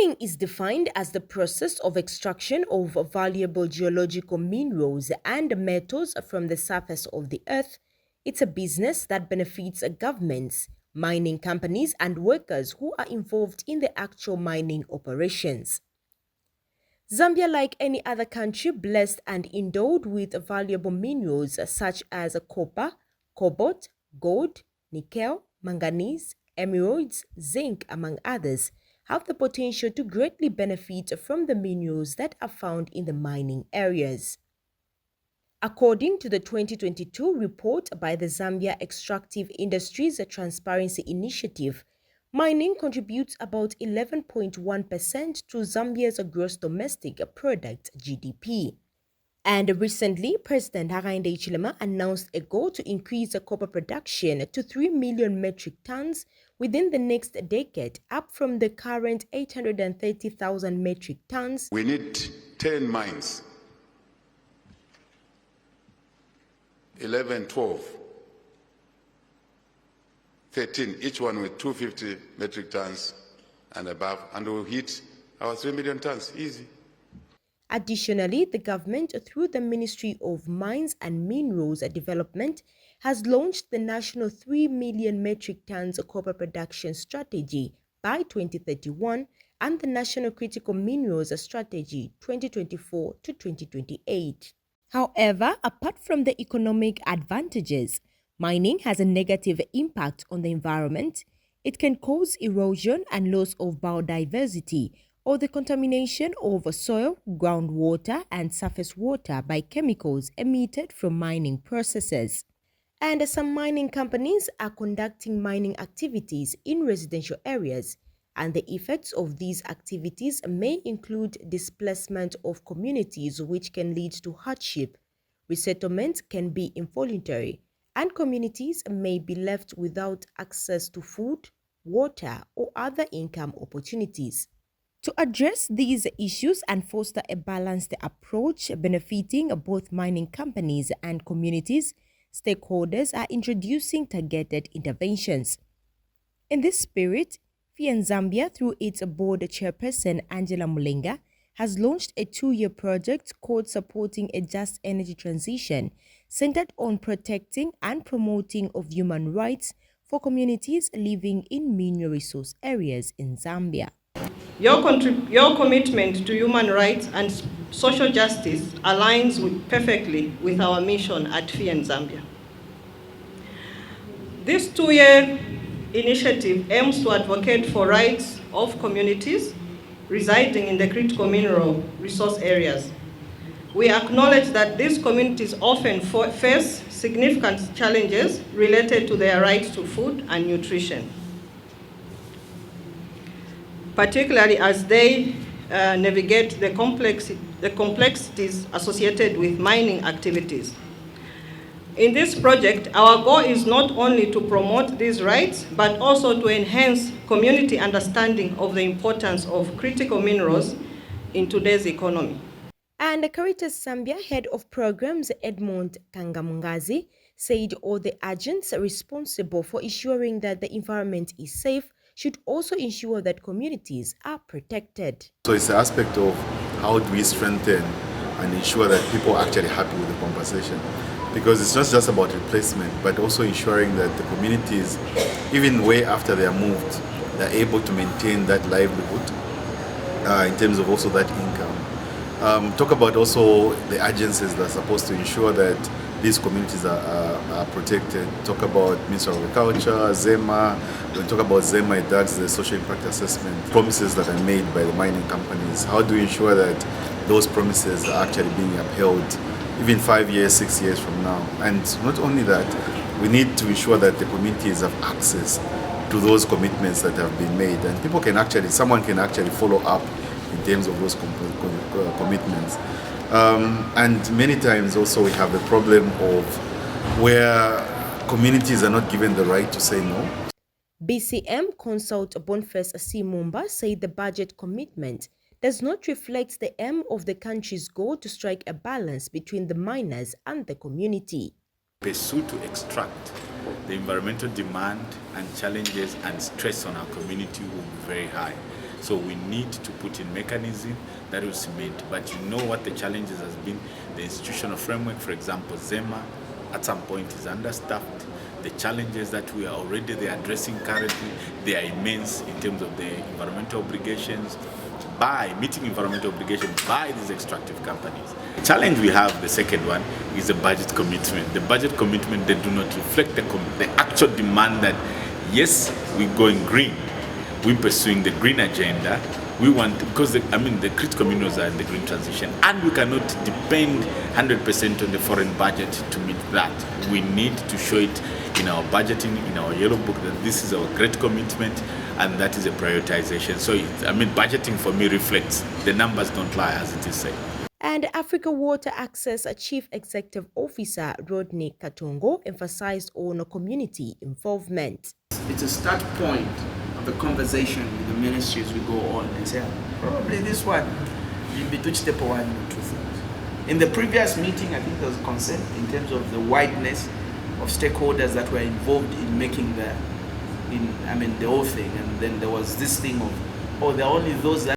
Mining is defined as the process of extraction of valuable geological minerals and metals from the surface of the earth. It's a business that benefits governments, mining companies, and workers who are involved in the actual mining operations. Zambia, like any other country blessed and endowed with valuable minerals such as copper, cobalt, gold, nickel, manganese, emeralds, zinc, among others, have the potential to greatly benefit from the minerals that are found in the mining areas. According to the 2022 report by the Zambia Extractive Industries Transparency Initiative, mining contributes about 11.1% to Zambia's gross domestic product (GDP). And recently, President Hakainde Hichilema announced a goal to increase the copper production to 3 million metric tons within the next decade, up from the current 830,000 metric tons. We need 10 mines, 11, 12, 13, each one with 250 metric tons and above, and we'll hit our 3 million tons, easy. Additionally, the government, through the Ministry of Mines and Minerals Development, has launched the National 3 Million Metric Tons Copper Production Strategy by 2031 and the National Critical Minerals Strategy 2024 to 2028. However, apart from the economic advantages, mining has a negative impact on the environment. It can cause erosion and loss of biodiversity, or the contamination of soil, groundwater, and surface water by chemicals emitted from mining processes. And some mining companies are conducting mining activities in residential areas, and the effects of these activities may include displacement of communities, which can lead to hardship. Resettlement can be involuntary, and communities may be left without access to food, water, or other income opportunities. To address these issues and foster a balanced approach benefiting both mining companies and communities, stakeholders are introducing targeted interventions. In this spirit, FIAN Zambia, through its board chairperson Angela Mulenga, has launched a 2-year project called Supporting a Just Energy Transition, centered on protecting and promoting of human rights for communities living in mineral resource areas in Zambia. Your commitment to human rights and social justice aligns perfectly with our mission at FIAN Zambia. This 2-year initiative aims to advocate for rights of communities residing in the critical mineral resource areas. We acknowledge that these communities often face significant challenges related to their rights to food and nutrition, particularly as they navigate the complexities associated with mining activities. In this project, our goal is not only to promote these rights, but also to enhance community understanding of the importance of critical minerals in today's economy. And Caritas Zambia Head of Programs Edmond Kangamungazi said all the agents responsible for ensuring that the environment is safe should also ensure that communities are protected. So it's the aspect of how do we strengthen and ensure that people are actually happy with the compensation. Because it's not just about replacement, but also ensuring that the communities, even way after they are moved, they're able to maintain that livelihood in terms of also that income. Talk about also the agencies that are supposed to ensure that these communities are protected. Talk about Ministry of Agriculture, ZEMA. When we talk about ZEMA, it does the social impact assessment. Promises that are made by the mining companies. How do we ensure that those promises are actually being upheld even 5 years, 6 years from now? And not only that, we need to ensure that the communities have access to those commitments that have been made. And people can actually, someone can actually follow up in terms of those commitments. And many times also we have the problem of where communities are not given the right to say no. BCM Consult Boniface Simumba said the budget commitment does not reflect the aim of the country's goal to strike a balance between the miners and the community. Pursue to extract the environmental demand and challenges and stress on our community will be very high. So we need to put in mechanism that will cement. But you know what the challenges has been. The institutional framework, for example, ZEMA, at some point is understaffed. The challenges that we are already addressing currently, they are immense in terms of the environmental obligations, by meeting environmental obligations by these extractive companies. The challenge we have, the second one, is the budget commitment. The budget commitment, they do not reflect the actual demand that, yes, we're going green. We're pursuing the green agenda. We want, because the critical minerals are in the green transition, and we cannot depend 100% on the foreign budget to meet that. We need to show it in our budgeting, in our yellow book, that this is our great commitment, and that is a prioritization. So, budgeting for me reflects, the numbers don't lie, as it is said. And Africa Water Access Chief Executive Officer Rodney Katongo emphasized on community involvement. It's a start point of the conversation with the ministries we go on and say, probably this one will be two step one or two things. In the previous meeting, I think there was consent in terms of the wideness of stakeholders that were involved in making the whole thing. And then there was this thing of, there are only those that